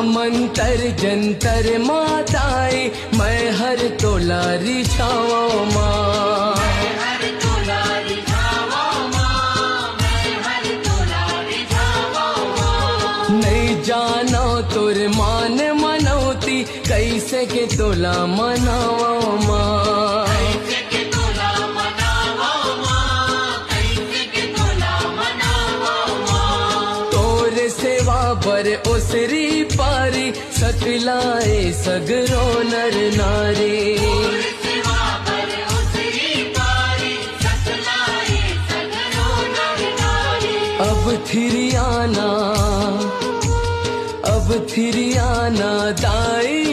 मंतर जंतर माताई मैं हर तोला रिझावा माँ। नहीं जानो तोर मान मनौती कैसे के तोला मनावा माँ। तोर सेवा बर ओसरी पारी सकलाए सगरो नर नारी। अब थिरियाना दाई